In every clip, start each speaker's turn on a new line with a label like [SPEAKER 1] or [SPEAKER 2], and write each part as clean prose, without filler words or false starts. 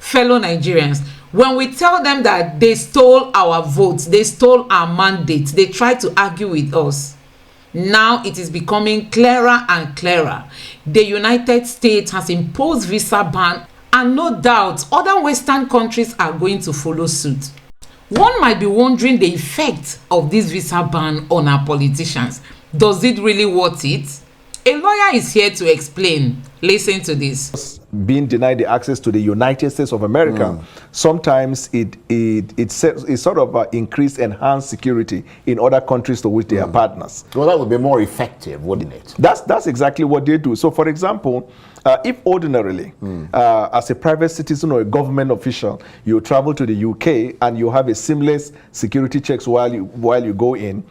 [SPEAKER 1] fellow Nigerians, when we tell them that they stole our votes, they stole our mandate, they try to argue with us. Now it is becoming clearer and clearer. The United States has imposed visa ban, and no doubt other Western countries are going to follow suit. One might be wondering the effect of this visa ban on our politicians. Does it really worth it? A lawyer is here to explain. Listen to this.
[SPEAKER 2] Being denied the access to the United States of America, sometimes it sort of increased, enhanced security in other countries to which they are partners.
[SPEAKER 3] Well, that would be more effective, wouldn't it?
[SPEAKER 2] That's exactly what they do. So, for example, if ordinarily, as a private citizen or a government official, you travel to the UK and you have a seamless security checks while you go in,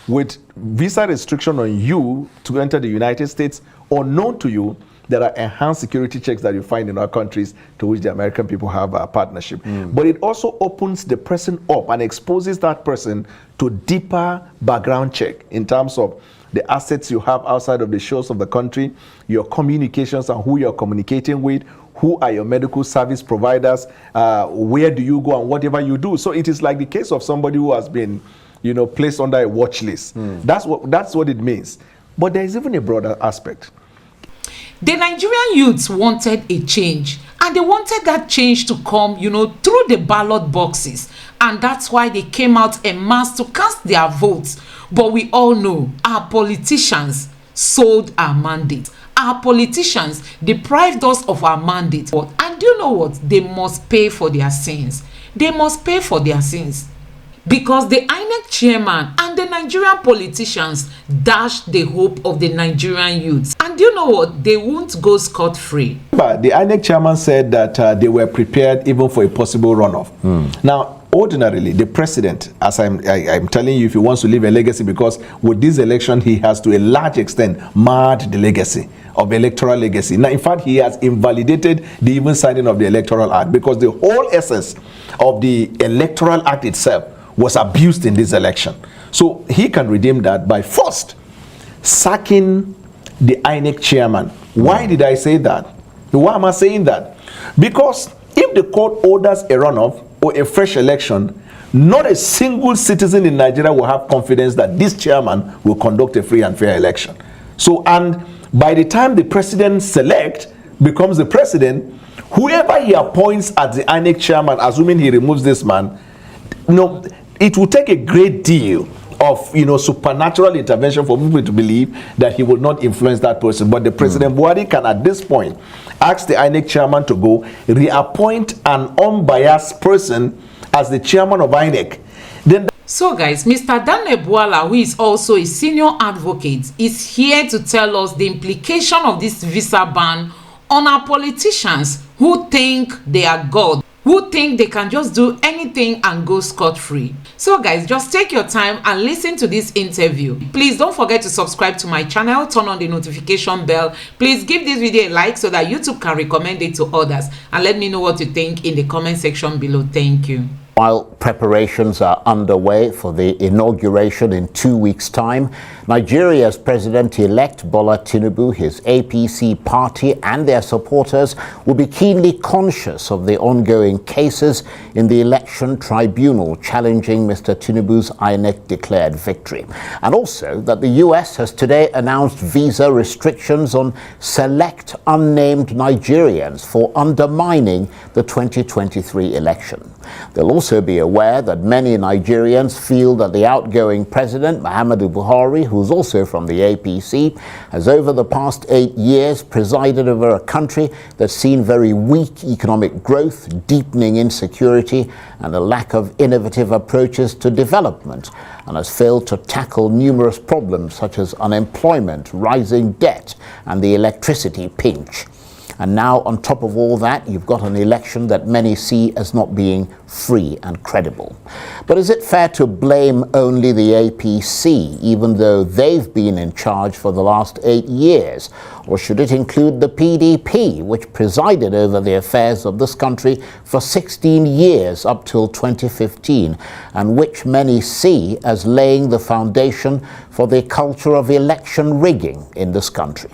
[SPEAKER 2] with visa restriction on you to enter the United States, unknown to you, there are enhanced security checks that you find in our countries to which the American people have a partnership. But it also opens the person up and exposes that person to deeper background check in terms of the assets you have outside of the shores of the country, your communications and who you're communicating with, who are your medical service providers, where do you go and whatever you do. So it is like the case of somebody who has been, placed under a watch list. That's what it means. But there is even a broader aspect.
[SPEAKER 1] The Nigerian youths wanted a change, and they wanted that change to come, through the ballot boxes. And that's why they came out en masse to cast their votes. But we all know our politicians sold our mandate. Our politicians deprived us of our mandate. And do you know what? They must pay for their sins. They must pay for their sins. Because the INEC chairman and the Nigerian politicians dashed the hope of the Nigerian youths. And you know what? They won't go scot-free.
[SPEAKER 2] But the INEC chairman said that they were prepared even for a possible runoff. Now, ordinarily, the president, as I'm telling you, if he wants to leave a legacy, because with this election, he has to a large extent marred the legacy of electoral legacy. Now, in fact, he has invalidated the even signing of the Electoral Act, because the whole essence of the Electoral Act itself was abused in this election. So he can redeem that by first sacking the INEC chairman. Why did I say that? Why am I saying that? Because if the court orders a runoff or a fresh election, not a single citizen in Nigeria will have confidence that this chairman will conduct a free and fair election. So, and by the time the president becomes the president, whoever he appoints as the INEC chairman, assuming he removes this man, it will take a great deal of supernatural intervention for people to believe that he will not influence that person. But the President Buhari can at this point ask the INEC chairman to go reappoint an unbiased person as the chairman of INEC.
[SPEAKER 1] So guys, Mr. Daniel Buala, who is also a senior advocate, is here to tell us the implication of this visa ban on our politicians who think they are God, who think they can just do anything and go scot-free. So guys, just take your time and listen to this interview. Please don't forget to subscribe to my channel, turn on the notification bell. Please give this video a like so that YouTube can recommend it to others, and let me know what you think in the comment section below. Thank you.
[SPEAKER 3] While preparations are underway for the inauguration in 2 weeks' time, Nigeria's President-elect Bola Tinubu, his APC party and their supporters will be keenly conscious of the ongoing cases in the election tribunal challenging Mr. Tinubu's INEC-declared victory. And also that the US has today announced visa restrictions on select unnamed Nigerians for undermining the 2023 election. They'll also be aware that many Nigerians feel that the outgoing president, Muhammadu Buhari, who's also from the APC, has over the past 8 years presided over a country that's seen very weak economic growth, deepening insecurity, and a lack of innovative approaches to development, and has failed to tackle numerous problems such as unemployment, rising debt, and the electricity pinch. And now, on top of all that, you've got an election that many see as not being free and credible. But is it fair to blame only the APC, even though they've been in charge for the last 8 years? Or should it include the PDP, which presided over the affairs of this country for 16 years up till 2015, and which many see as laying the foundation for the culture of election rigging in this country?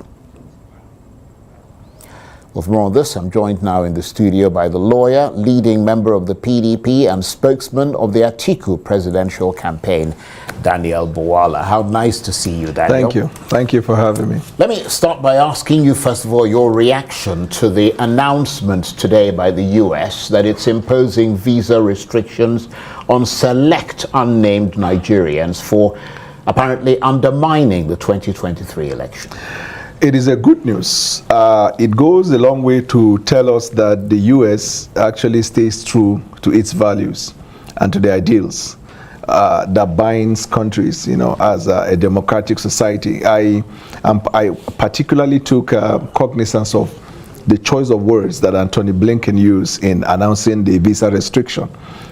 [SPEAKER 3] Well, for more on this, I'm joined now in the studio by the lawyer, leading member of the PDP and spokesman of the Atiku presidential campaign, Daniel Bwala. How nice to see you, Daniel.
[SPEAKER 2] Thank you. Thank you for having me.
[SPEAKER 3] Let me start by asking you, first of all, your reaction to the announcement today by the US that it's imposing visa restrictions on select unnamed Nigerians for apparently undermining the 2023 election.
[SPEAKER 2] It is a good news. It goes a long way to tell us that the US actually stays true to its values and to the ideals that binds countries, as a democratic society. I particularly took cognizance of the choice of words that Anthony Blinken used in announcing the visa restriction.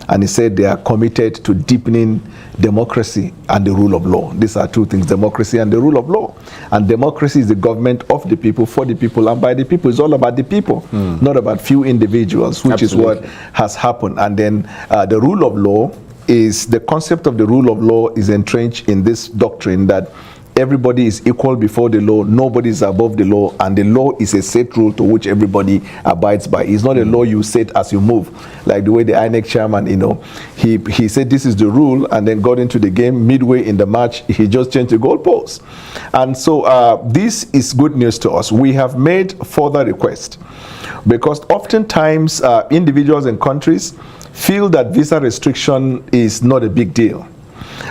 [SPEAKER 2] And he said they are committed to deepening democracy and the rule of law. These are two things, democracy and the rule of law. And democracy is the government of the people, for the people, and by the people. It's all about the people, not about few individuals, which
[SPEAKER 3] Absolutely.
[SPEAKER 2] is what has happened. And then the rule of law is, the concept of the rule of law is entrenched in this doctrine that everybody is equal before the law, nobody is above the law, and the law is a set rule to which everybody abides by. It's not a law you set as you move, like the way the INEC chairman, he said this is the rule, and then got into the game midway in the match, he just changed the goalposts. And so this is good news to us. We have made further requests, because oftentimes individuals and countries feel that visa restriction is not a big deal.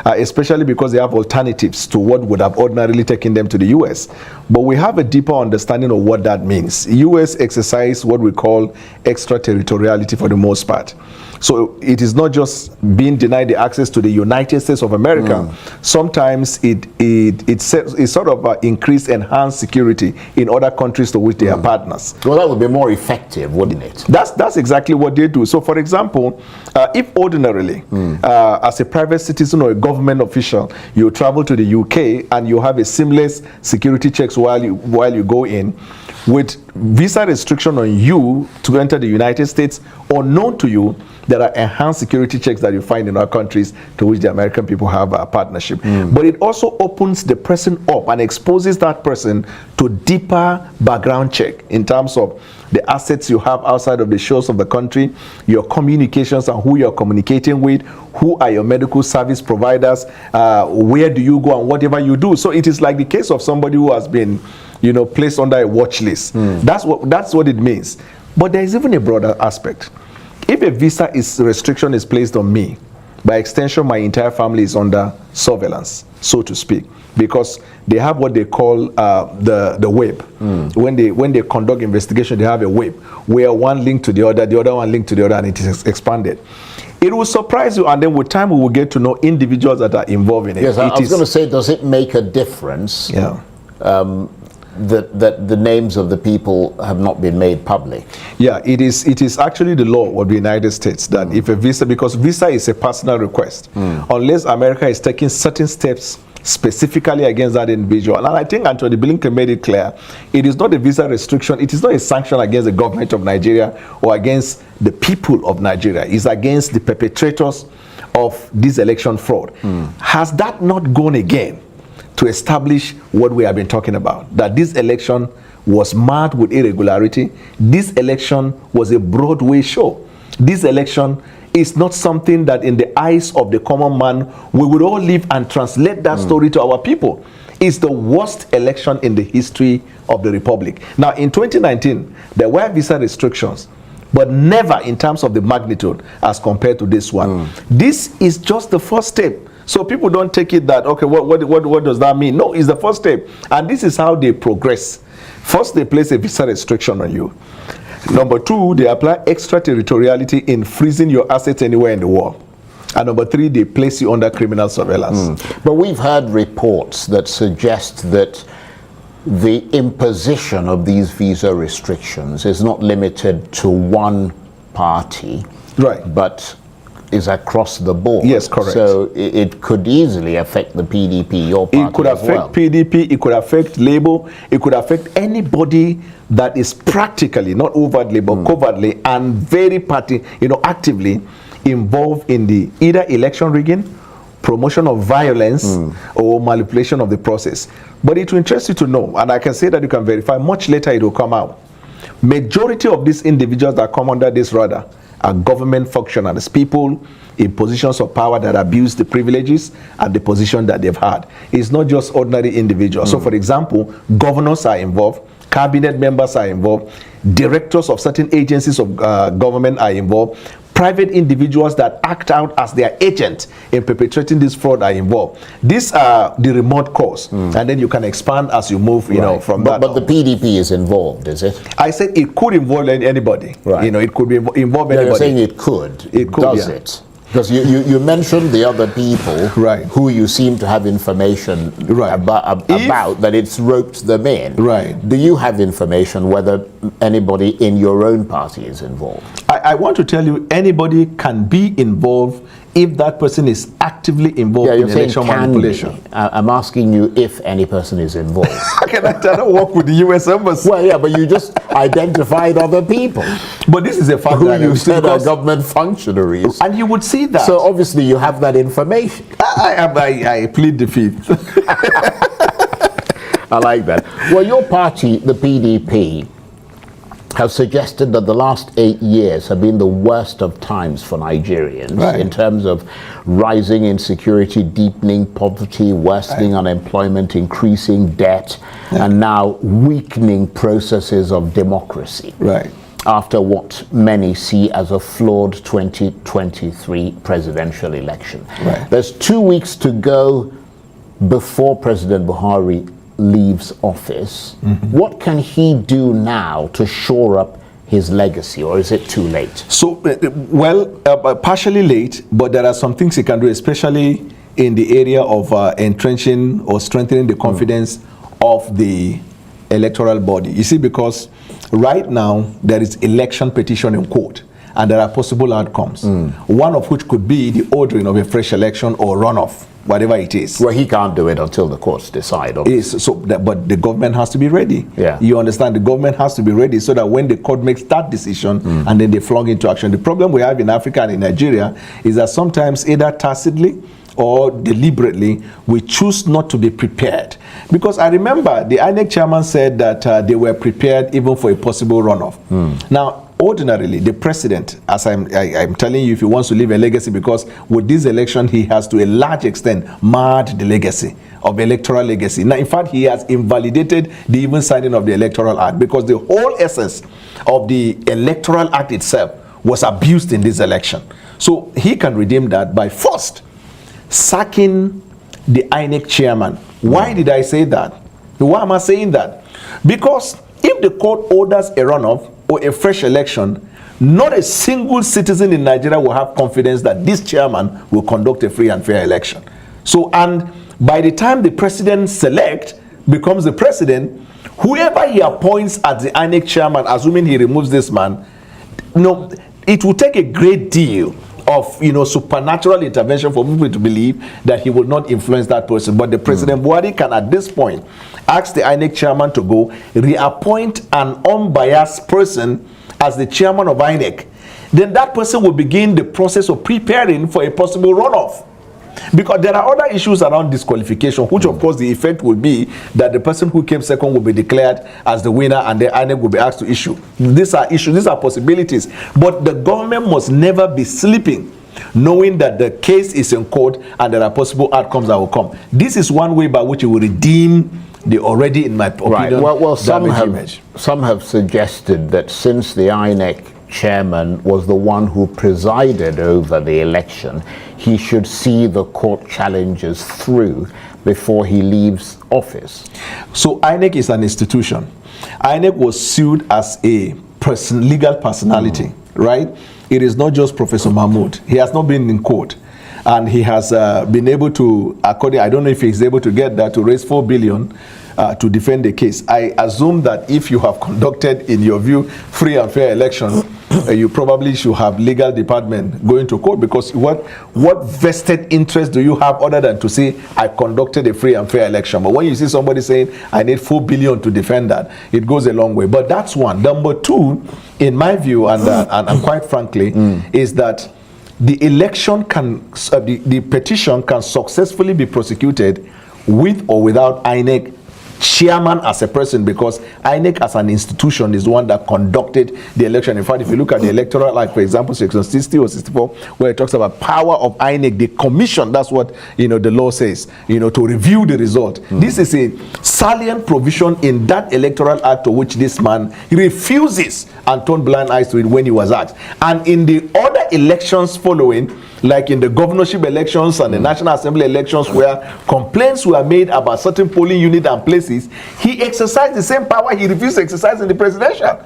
[SPEAKER 2] Especially because they have alternatives to what would have ordinarily taken them to the US. But we have a deeper understanding of what that means. US exercise what we call extraterritoriality for the most part. So it is not just being denied the access to the United States of America. Sometimes it sort of enhanced security in other countries to which they are partners.
[SPEAKER 3] Well, that would be more effective, wouldn't it?
[SPEAKER 2] That's exactly what they do. So, for example, if ordinarily, as a private citizen or a government official, you travel to the UK and you have a seamless security checks while you go in, with visa restriction on you to enter the United States, unknown to you, there are enhanced security checks that you find in our countries to which the American people have a partnership. But it also opens the person up and exposes that person to deeper background check in terms of the assets you have outside of the shores of the country, your communications and who you're communicating with, who are your medical service providers, where do you go and whatever you do. So it is like the case of somebody who has been placed under a watch list. That's what it means. But there is even a broader aspect. If a visa restriction is placed on me, by extension, my entire family is under surveillance, so to speak, because they have what they call the web. When they conduct investigation, they have a web where one link to the other one linked to the other, and it is expanded. It will surprise you, and then with time we will get to know individuals that are involved in it.
[SPEAKER 3] Yes, I was going to say, does it make a difference?
[SPEAKER 2] Yeah.
[SPEAKER 3] That the names of the people have not been made public?
[SPEAKER 2] Yeah, it is actually the law of the United States that if a visa, because visa is a personal request, unless America is taking certain steps specifically against that individual. And I think Anthony Blinken made it clear, it is not a visa restriction, it is not a sanction against the government of Nigeria or against the people of Nigeria. It's against the perpetrators of this election fraud. Has that not gone again to establish what we have been talking about, that this election was marred with irregularity? This election was a Broadway show. This election is not something that in the eyes of the common man we would all live and translate that story to our people. It's the worst election in the history of the Republic. Now, in 2019, there were visa restrictions, but never in terms of the magnitude as compared to this one. This is just the first step. So people don't take it that, okay, what does that mean? No, it's the first step. And this is how they progress. First, they place a visa restriction on you. Number two, they apply extraterritoriality in freezing your assets anywhere in the world. And number three, they place you under criminal surveillance.
[SPEAKER 3] But we've heard reports that suggest that the imposition of these visa restrictions is not limited to one party,
[SPEAKER 2] Right.
[SPEAKER 3] but is across the board.
[SPEAKER 2] Yes, correct.
[SPEAKER 3] So it could easily affect the PDP, your party.
[SPEAKER 2] It could affect PDP, it could affect Labour, it could affect anybody that is practically, not overtly, but covertly and very actively involved in the either election rigging, promotion of violence, or manipulation of the process. But it will interest you to know, and I can say that you can verify, much later it will come out, Majority of these individuals that come under this radar are government functionaries, people in positions of power that abuse the privileges and the position that they've had. It's not just ordinary individuals. So, for example, governors are involved, cabinet members are involved, directors of certain agencies of government are involved, private individuals that act out as their agent in perpetrating this fraud are involved. These are the remote cause, and then you can expand as you move, you know, from that.
[SPEAKER 3] But the PDP is involved, is it?
[SPEAKER 2] I said it could involve anybody.
[SPEAKER 3] Right.
[SPEAKER 2] You know, it could be involve anybody.
[SPEAKER 3] You're saying it could.
[SPEAKER 2] It could,
[SPEAKER 3] does
[SPEAKER 2] yeah.
[SPEAKER 3] it? Because you mentioned the other people
[SPEAKER 2] Right.
[SPEAKER 3] who you seem to have information
[SPEAKER 2] Right.
[SPEAKER 3] about that it's roped them in.
[SPEAKER 2] Right.
[SPEAKER 3] Do you have information whether anybody in your own party is involved?
[SPEAKER 2] I want to tell you, anybody can be involved if that person is actively involved in election manipulation.
[SPEAKER 3] I'm asking you if any person is involved.
[SPEAKER 2] I don't work with the U.S. Embassy.
[SPEAKER 3] Well, yeah, but you just identified other people
[SPEAKER 2] But this is a fact
[SPEAKER 3] who
[SPEAKER 2] that
[SPEAKER 3] you said are government functionaries.
[SPEAKER 2] and you would see that.
[SPEAKER 3] So obviously you have that information.
[SPEAKER 2] I plead the fifth.
[SPEAKER 3] I like that. Well, your party, the PDP, has suggested that the last 8 years have been the worst of times for Nigerians in terms of rising insecurity, deepening poverty, worsening unemployment, increasing debt, and now weakening processes of democracy. After what many see as a flawed 2023 presidential election. There's 2 weeks to go before President Buhari leaves office. What can he do now to shore up his legacy, or is it too late?
[SPEAKER 2] So, partially late, but there are some things he can do, especially in the area of entrenching or strengthening the confidence of the electoral body. You see, because right now there is election petition in court, and there are possible outcomes, one of which could be the ordering of a fresh election or runoff, whatever it is.
[SPEAKER 3] Well, he can't do it until the courts decide.
[SPEAKER 2] But the government has to be ready. You understand? The government has to be ready so that when the court makes that decision and then they flung into action. The problem we have in Africa and in Nigeria is that sometimes either tacitly or deliberately we choose not to be prepared. Because I remember the INEC chairman said that they were prepared even for a possible runoff. Now, ordinarily, the president, as I'm telling you, if he wants to leave a legacy, because with this election, he has to a large extent marred the legacy of electoral legacy. Now, in fact, he has invalidated the even signing of the Electoral Act, because the whole essence of the Electoral Act itself was abused in this election. So he can redeem that by first sacking the INEC chairman. Why did I say that? Why am I saying that? Because if the court orders a runoff or a fresh election, not a single citizen in Nigeria will have confidence that this chairman will conduct a free and fair election. So, and by the time the president becomes the president, whoever he appoints as the INEC chairman, assuming he removes this man, it will take a great deal of supernatural intervention for people to believe that he will not influence that person. But the President Buhari can at this point ask the INEC chairman to go reappoint an unbiased person as the chairman of INEC. Then that person will begin the process of preparing for a possible runoff. Because there are other issues around disqualification, which of course the effect will be that the person who came second will be declared as the winner and the INEC will be asked to issue. These are issues, these are possibilities. But the government must never be sleeping, knowing that the case is in court and there are possible outcomes that will come. This is one way by which it will redeem the already, in my opinion,
[SPEAKER 3] well, some
[SPEAKER 2] image.
[SPEAKER 3] have suggested that since the INEC chairman was the one who presided over the election, he should see the court challenges through before he leaves office.
[SPEAKER 2] So INEC is an institution. INEC was sued as a legal personality, right? It is not just Professor Mahmoud. He has not been in court. And he has been able to, I don't know if he's able to get that, to raise 4 billion to defend the case. I assume that if you have conducted, in your view, free and fair election, you probably should have legal department going to court, because what vested interest do you have other than to say, I conducted a free and fair election? But when you see somebody saying, I need 4 billion to defend that, it goes a long way. But that's one. Number two, in my view, and quite frankly, is that the election can, the petition can successfully be prosecuted with or without INEC chairman as a person, because INEC as an institution is the one that conducted the election. In fact, if you look at the electoral, like for example, section 60 or 64, where it talks about power of INEC, the commission, that's what the law says, to review the result. This is a salient provision in that electoral act to which this man refuses and turned blind eyes to it when he was asked. And in the other elections following, like in the governorship elections and the National Assembly elections, where complaints were made about certain polling units and places, he exercised the same power he refused to exercise in the presidential.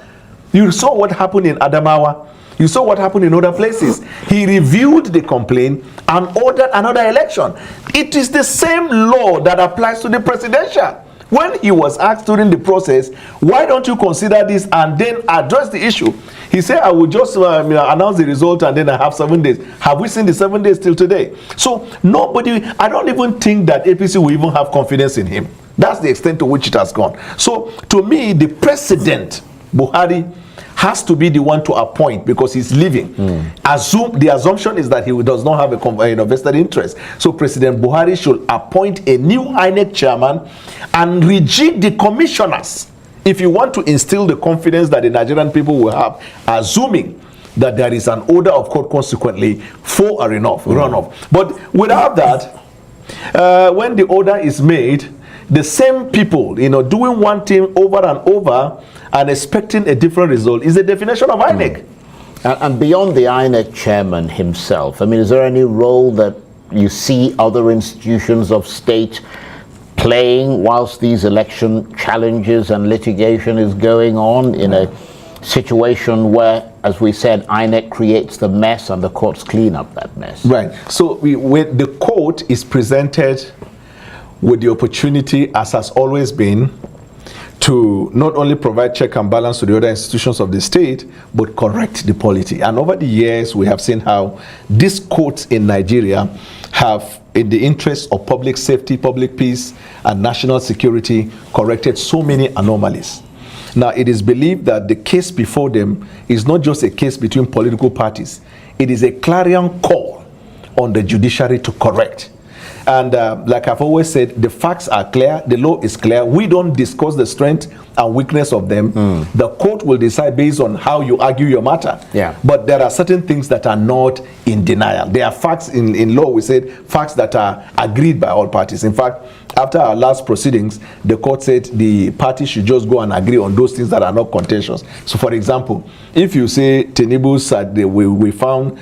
[SPEAKER 2] You saw what happened in Adamawa. You saw what happened in other places. He reviewed the complaint and ordered another election. It is the same law that applies to the presidential. When he was asked during the process, why don't you consider this and then address the issue? He said, I will just announce the result and then I have 7 days. Have we seen the 7 days till today? So nobody, I don't even think that APC will even have confidence in him. That's the extent to which it has gone. So to me, the president, Buhari, has to be the one to appoint because he's leaving. The assumption is that he does not have a vested interest. So President Buhari should appoint a new INEC chairman and rejig the commissioners if you want to instill the confidence that the Nigerian people will have, assuming that there is an order of court consequently for a runoff. But without that, when the order is made, the same people, doing one thing over and over and expecting a different result is the definition of INEC.
[SPEAKER 3] And beyond the INEC chairman himself, is there any role that you see other institutions of state playing whilst these election challenges and litigation is going on in a situation where, as we said, INEC creates the mess and the courts clean up that mess?
[SPEAKER 2] Right. So when the court is presented with the opportunity, as has always been, to not only provide check and balance to the other institutions of the state, but correct the polity. And over the years, we have seen how these courts in Nigeria have, in the interest of public safety, public peace, and national security, corrected so many anomalies. Now, it is believed that the case before them is not just a case between political parties. It is a clarion call on the judiciary to correct. And like I've always said, the facts are clear, the law is clear. We don't discuss the strength and weakness of them. The court will decide based on how you argue your matter.
[SPEAKER 3] Yeah.
[SPEAKER 2] But there are certain things that are not in denial. There are facts in law, we said, facts that are agreed by all parties. In fact, after our last proceedings, the court said the parties should just go and agree on those things that are not contentious. So for example, if you say Tinubu said we found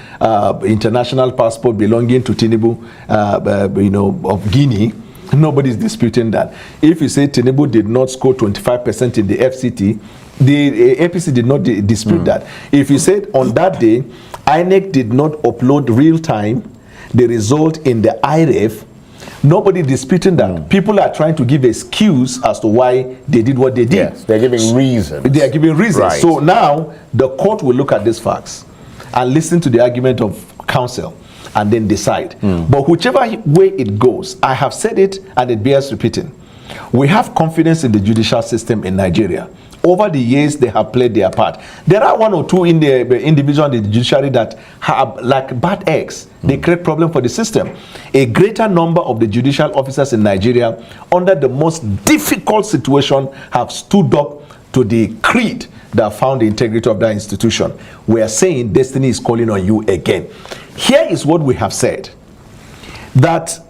[SPEAKER 2] international passport belonging to Tinubu, of Guinea, nobody's disputing that. If you say Tinubu did not score 25% in the FCT, the APC did not dispute that. If you said on that day, INEC did not upload real time the result in the IREF, nobody disputing that. People are trying to give excuse as to why they did what they did.
[SPEAKER 3] Yes, they're giving reasons.
[SPEAKER 2] They are giving reasons.
[SPEAKER 3] Right.
[SPEAKER 2] So now the court will look at these facts and listen to the argument of counsel and then decide. But whichever way it goes, I have said it and it bears repeating. We have confidence in the judicial system in Nigeria. Over the years, they have played their part. There are one or two in the individual in the judiciary that have like bad eggs. They create problem for the system. A greater number of the judicial officers in Nigeria, under the most difficult situation, have stood up to the creed that found the integrity of that institution. We are saying destiny is calling on you again. Here is what we have said, that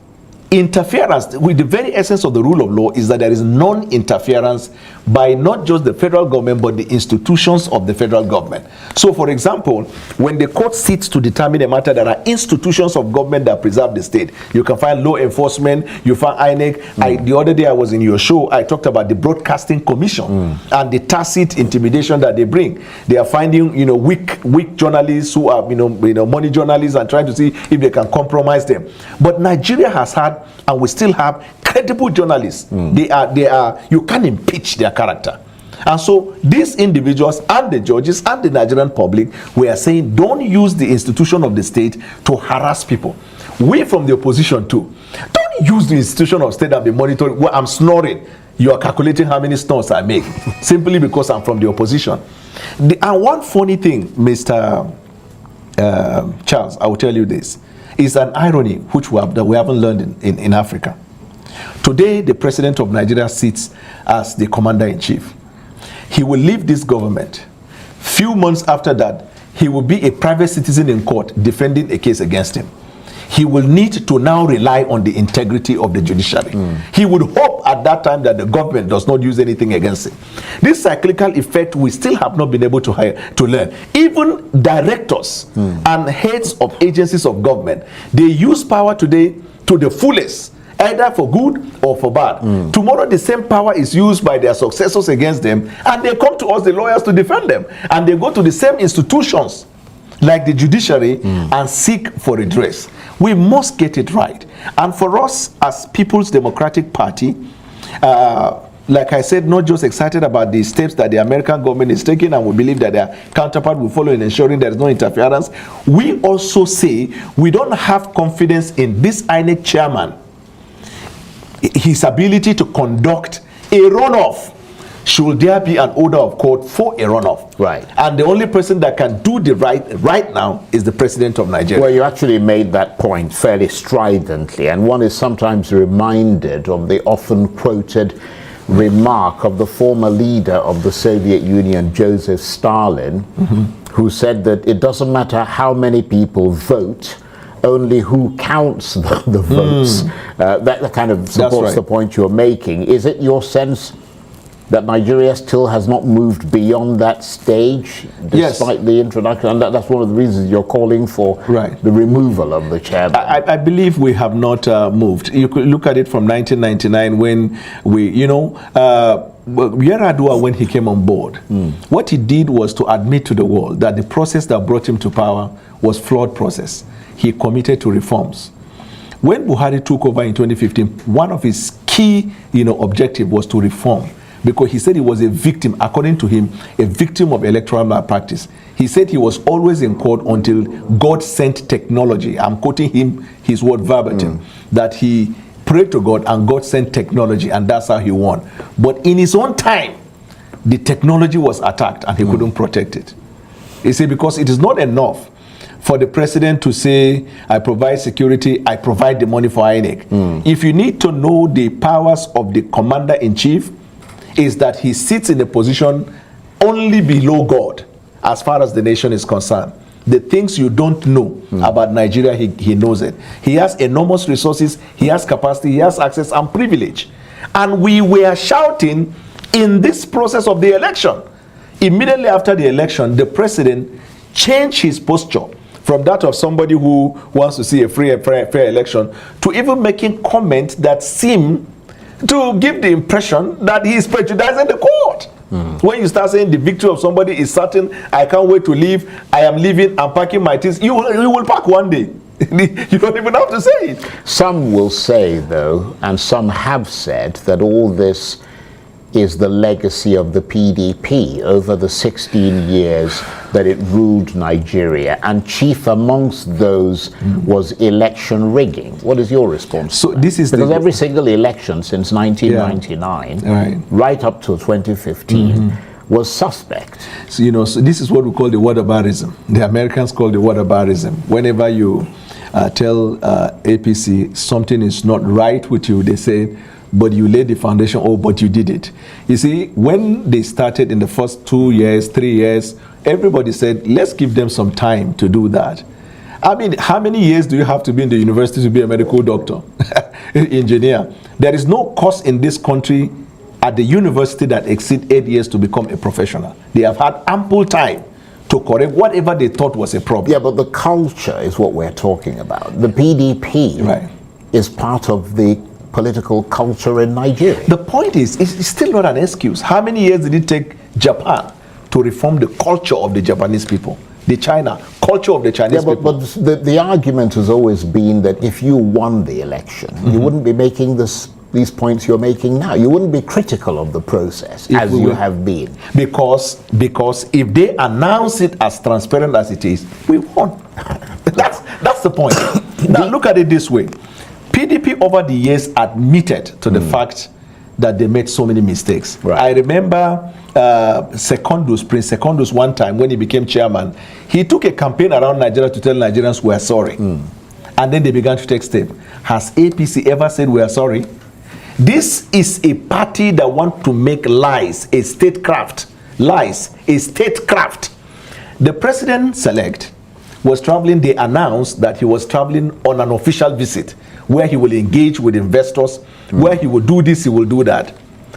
[SPEAKER 2] interference with the very essence of the rule of law is that there is non-interference by not just the federal government but the institutions of the federal government. So for example, when the court sits to determine a matter, there are institutions of government that preserve the state. You can find law enforcement, you find INEC. The other day I was in your show, I talked about the Broadcasting Commission and the tacit intimidation that they bring. They are finding weak journalists who are money journalists and trying to see if they can compromise them. But Nigeria has had and we still have credible journalists. They are you can't impeach their character. And so these individuals and the judges and the Nigerian public, we are saying don't use the institution of the state to harass people. We from the opposition too, don't use the institution of state and be monitoring. Well, I'm snoring, you are calculating how many snores I make simply because I'm from the opposition. And one funny thing, Mr. Charles, I will tell you this, is an irony which we haven't learned in Africa. Today, the president of Nigeria sits as the commander-in-chief. He will leave this government. Few months after that, he will be a private citizen in court defending a case against him. He will need to now rely on the integrity of the judiciary. He would hope at that time that the government does not use anything against him. This cyclical effect we still have not been able to learn. Even directors and heads of agencies of government, they use power today to the fullest, either for good or for bad. Tomorrow the same power is used by their successors against them, and they come to us, the lawyers, to defend them. And they go to the same institutions like the judiciary and seek for redress. We must get it right. And for us as People's Democratic Party, like I said, not just excited about the steps that the American government is taking, and we believe that their counterpart will follow in ensuring there is no interference. We also say we don't have confidence in this INEC chairman, his ability to conduct a runoff should there be an order of court for a runoff.
[SPEAKER 3] Right.
[SPEAKER 2] And the only person that can do the right now is the president of Nigeria.
[SPEAKER 3] Well, you actually made that point fairly stridently, and one is sometimes reminded of the often quoted remark of the former leader of the Soviet Union, Joseph Stalin, who said that it doesn't matter how many people vote, only who counts the votes. That kind of supports the point you're making. Is it your sense that Nigeria still has not moved beyond that stage, despite the introduction? And that's one of the reasons you're calling for the removal of the chairman.
[SPEAKER 2] I believe we have not moved. You could look at it from 1999 when we, Yar'Adua, when he came on board, what he did was to admit to the world that the process that brought him to power was flawed process. He committed to reforms. When Buhari took over in 2015, one of his key, objective was to reform, because he said he was a victim, according to him, a victim of electoral malpractice. He said he was always in court until God sent technology. I'm quoting him, his word verbatim, that he prayed to God and God sent technology, and that's how he won. But in his own time, the technology was attacked and he couldn't protect it. You see, because it is not enough for the president to say, I provide security, I provide the money for INEC. If you need to know the powers of the commander-in-chief, is that he sits in a position only below God as far as the nation is concerned. The things you don't know about Nigeria, he knows it. He has enormous resources, he has capacity, he has access and privilege. And we were shouting in this process of the election. Immediately after the election, the president changed his posture from that of somebody who wants to see a free and fair election to even making comments that seem to give the impression that he is prejudicing the court. When you start saying the victory of somebody is certain, I can't wait to leave, I am leaving, I'm packing my things, you will pack one day. You don't even have to say it.
[SPEAKER 3] Some will say, though, and some have said, that all this is the legacy of the PDP over the 16 years that it ruled Nigeria, and chief amongst those was election rigging. What is your response?
[SPEAKER 2] So this is
[SPEAKER 3] because every single election since 1999, right up to 2015, was suspect.
[SPEAKER 2] So, so this is what we call the whataboutism. The Americans call the whataboutism. Whenever you tell APC something is not right with you, they say, but you laid the foundation, but you did it. You see, when they started in the first 2 years, 3 years, everybody said, let's give them some time to do that. I mean, how many years do you have to be in the university to be a medical doctor, engineer? There is no course in this country at the university that exceeds 8 years to become a professional. They have had ample time to correct whatever they thought was a problem.
[SPEAKER 3] Yeah, but the culture is what we're talking about. The PDP is part of the political culture in Nigeria.
[SPEAKER 2] The point is, it's still not an excuse. How many years did it take Japan to reform the culture of the Japanese people? The culture of the Chinese people.
[SPEAKER 3] But the argument has always been that if you won the election, you wouldn't be making these points you're making now. You wouldn't be critical of the process as you have been.
[SPEAKER 2] Because if they announce it as transparent as it is, we won. That's the point. Now look at it this way. PDP over the years admitted to the fact that they made so many mistakes. I remember Prince Secondus one time when he became chairman, he took a campaign around Nigeria to tell Nigerians we are sorry. And then they began to take steps. Has APC ever said we are sorry? This is a party that wants to make lies a statecraft. Lies a statecraft. The president-select was traveling. They announced that he was traveling on an official visit where he will engage with investors, where he will do this, he will do that.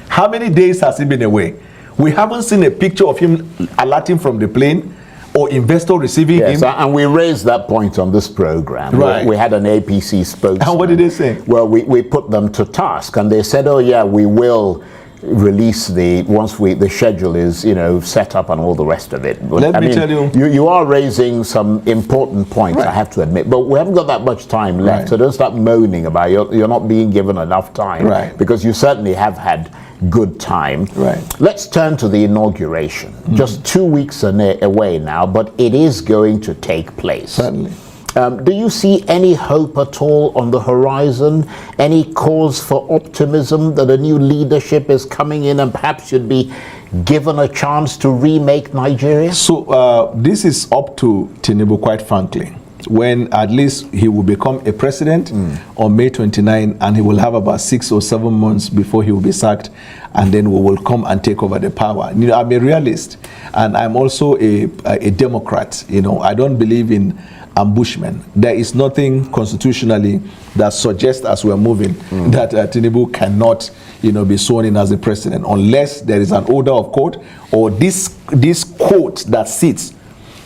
[SPEAKER 2] How many days has he been away? We haven't seen a picture of him alerting from the plane or investor receiving him.
[SPEAKER 3] And we raised that point on this program.
[SPEAKER 2] Right.
[SPEAKER 3] We had an APC spokesman.
[SPEAKER 2] And what did they say?
[SPEAKER 3] Well, we put them to task, and they said, oh yeah, we will release once the schedule is set up and all the rest of it. But,
[SPEAKER 2] Let me tell
[SPEAKER 3] you are raising some important points,
[SPEAKER 2] right.
[SPEAKER 3] I have to admit, but we haven't got that much time left,
[SPEAKER 2] right.
[SPEAKER 3] so don't start moaning about you're not being given enough time,
[SPEAKER 2] right.
[SPEAKER 3] because you certainly have had good time.
[SPEAKER 2] Right.
[SPEAKER 3] Let's turn to the inauguration. Just 2 weeks away now, but it is going to take place.
[SPEAKER 2] Certainly.
[SPEAKER 3] Do you see any hope at all on the horizon? Any cause for optimism that a new leadership is coming in and perhaps should be given a chance to remake Nigeria?
[SPEAKER 2] So this is up to Tinubu, quite frankly, when at least he will become a president on May 29, and he will have about 6 or 7 months before he will be sacked, and then we will come and take over the power. I'm a realist, and I'm also a Democrat. I don't believe in ambushment. There is nothing constitutionally that suggests, as we're moving, that Tinubu cannot be sworn in as the president unless there is an order of court or this court that sits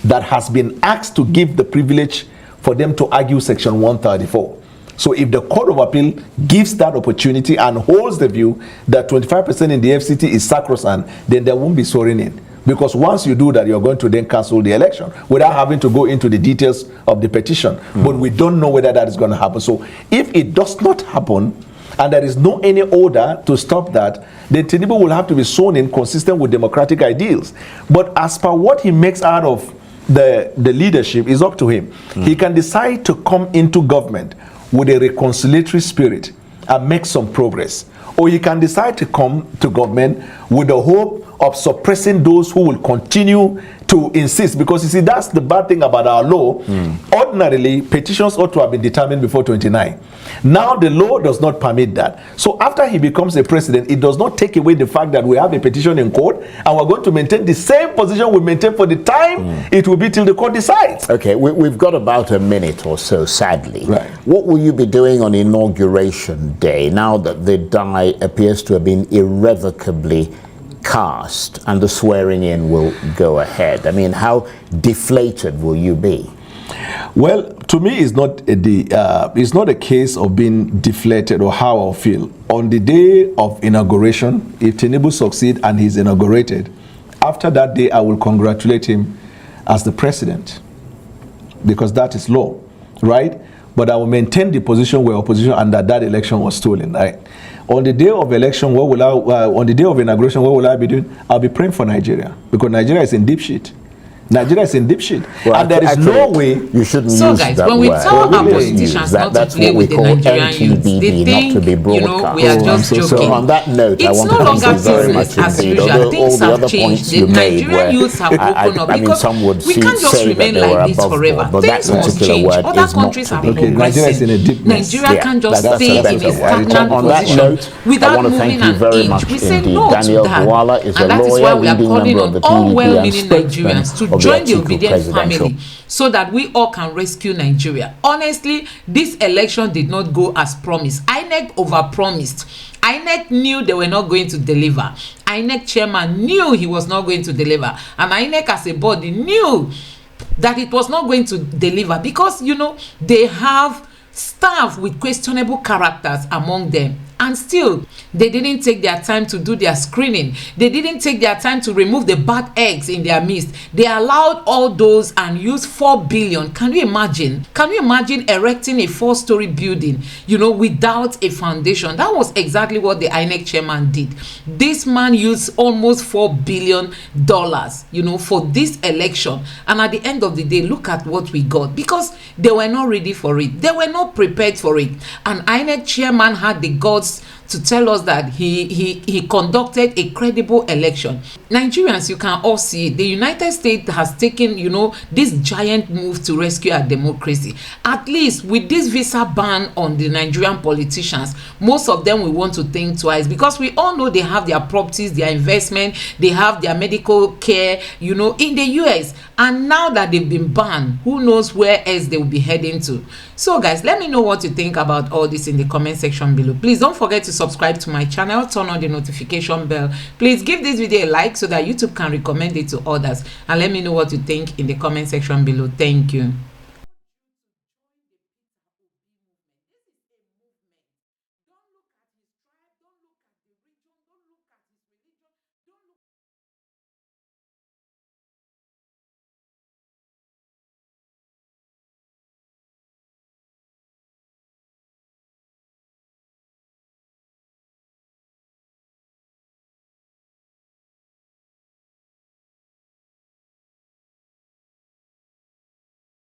[SPEAKER 2] that has been asked to give the privilege for them to argue Section 134. So if the Court of Appeal gives that opportunity and holds the view that 25% in the FCT is sacrosanct, then there won't be swearing in. Because once you do that, you're going to then cancel the election without having to go into the details of the petition. But we don't know whether that is going to happen. So if it does not happen, and there is no any order to stop that, then Tinubu will have to be sworn in consistent with democratic ideals. But as per what he makes out of the leadership, is up to him. He can decide to come into government with a reconciliatory spirit and make some progress. Or he can decide to come to government with the hope of suppressing those who will continue to insist. Because you see, that's the bad thing about our law. Ordinarily, petitions ought to have been determined before 29. Now the law does not permit that. So after he becomes a president, it does not take away the fact that we have a petition in court, and we're going to maintain the same position we maintain for the time it will be till the court decides.
[SPEAKER 3] Okay, we've got about a minute or so, sadly.
[SPEAKER 2] Right.
[SPEAKER 3] What will you be doing on Inauguration Day now that the die appears to have been irrevocably cast and the swearing in will go ahead? I mean, how deflated will you be?
[SPEAKER 2] Well, to me, it's not a case of being deflated or how I'll feel. On the day of inauguration, if Tinubu succeeds and he's inaugurated, after that day, I will congratulate him as the president, because that is law, right? But I will maintain the position where opposition and that election was stolen, right? On the day of election, on the day of inauguration, what will I be doing? I'll be praying for Nigeria, because Nigeria is in deep shit. Nigeria is in deep shit.
[SPEAKER 3] Well,
[SPEAKER 2] and there is no way.
[SPEAKER 3] You shouldn't
[SPEAKER 1] so
[SPEAKER 3] use
[SPEAKER 1] guys,
[SPEAKER 3] that
[SPEAKER 1] when we
[SPEAKER 3] word.
[SPEAKER 1] tell our
[SPEAKER 3] Really
[SPEAKER 1] politicians not to
[SPEAKER 3] that's
[SPEAKER 1] play
[SPEAKER 3] what we
[SPEAKER 1] with the
[SPEAKER 3] call
[SPEAKER 1] Nigerian youths, they
[SPEAKER 3] NTBB,
[SPEAKER 1] think,
[SPEAKER 3] not to be broadcast.
[SPEAKER 1] we are just
[SPEAKER 3] So
[SPEAKER 1] joking.
[SPEAKER 3] on that note, I
[SPEAKER 1] It's
[SPEAKER 3] want
[SPEAKER 1] no
[SPEAKER 3] to
[SPEAKER 1] longer
[SPEAKER 3] thank you very much
[SPEAKER 1] business as
[SPEAKER 3] indeed.
[SPEAKER 1] usual.
[SPEAKER 3] Although all
[SPEAKER 1] Things
[SPEAKER 3] the
[SPEAKER 1] have
[SPEAKER 3] other
[SPEAKER 1] changed.
[SPEAKER 3] points
[SPEAKER 1] The
[SPEAKER 3] you made
[SPEAKER 1] Nigerian
[SPEAKER 3] were,
[SPEAKER 1] youths have woken up,
[SPEAKER 3] I mean,
[SPEAKER 1] because
[SPEAKER 3] some would
[SPEAKER 1] we can't just
[SPEAKER 3] say that
[SPEAKER 1] remain
[SPEAKER 3] they were
[SPEAKER 1] like this
[SPEAKER 3] above
[SPEAKER 1] forever.
[SPEAKER 3] board, but
[SPEAKER 1] Things
[SPEAKER 3] that
[SPEAKER 1] must
[SPEAKER 3] particular
[SPEAKER 1] change.
[SPEAKER 3] word
[SPEAKER 1] Other
[SPEAKER 3] is not
[SPEAKER 1] countries
[SPEAKER 3] to
[SPEAKER 1] have
[SPEAKER 3] be
[SPEAKER 1] been
[SPEAKER 2] Nigeria is in a
[SPEAKER 1] progressing.
[SPEAKER 2] deep mess.
[SPEAKER 1] Nigeria can't just
[SPEAKER 3] that's
[SPEAKER 1] stay
[SPEAKER 3] a
[SPEAKER 1] in a
[SPEAKER 3] better word.
[SPEAKER 1] stagnant
[SPEAKER 3] On that
[SPEAKER 1] position
[SPEAKER 3] note, I
[SPEAKER 1] without
[SPEAKER 3] want to
[SPEAKER 1] moving
[SPEAKER 3] thank you
[SPEAKER 1] an
[SPEAKER 3] very
[SPEAKER 1] inch.
[SPEAKER 3] much
[SPEAKER 1] We say
[SPEAKER 3] indeed.
[SPEAKER 1] no to
[SPEAKER 3] Daniel
[SPEAKER 1] that.
[SPEAKER 3] Bwala is a
[SPEAKER 1] And that is
[SPEAKER 3] lawyer,
[SPEAKER 1] why we are
[SPEAKER 3] leading
[SPEAKER 1] calling
[SPEAKER 3] member of
[SPEAKER 1] on
[SPEAKER 3] the
[SPEAKER 1] all
[SPEAKER 3] PDP
[SPEAKER 1] well-meaning
[SPEAKER 3] and
[SPEAKER 1] Nigerians
[SPEAKER 3] spokesman
[SPEAKER 1] to
[SPEAKER 3] of the
[SPEAKER 1] join the
[SPEAKER 3] Atiku
[SPEAKER 1] obedient
[SPEAKER 3] presidential
[SPEAKER 1] family, so that we all can rescue Nigeria. Honestly, this election did not go as promised. INEC overpromised. INEC knew they were not going to deliver. INEC chairman knew he was not going to deliver. And INEC as a body knew that it was not going to deliver, because, they have staff with questionable characters among them. And still, they didn't take their time to do their screening. They didn't take their time to remove the bad eggs in their midst. They allowed all those and used 4 billion. Can you imagine? Can you imagine erecting a 4-story building, without a foundation? That was exactly what the INEC chairman did. This man used almost $4 billion, for this election. And at the end of the day, look at what we got, because they were not ready for it. They were not prepared for it. And INEC chairman had the guts to tell us that he conducted a credible election. Nigerians, you can all see the United States has taken, you know, this giant move to rescue our democracy. At least with this visa ban on the Nigerian politicians, most of them will want to think twice, because we all know they have their properties, their investment, they have their medical care, you know, in the US. And now that they've been banned, who knows where else they will be heading to. So guys, let me know what you think about all this in the comment section below. Please don't forget to subscribe to my channel, turn on the notification bell. Please give this video a like so that YouTube can recommend it to others, and let me know what you think in the comment section below. Thank you.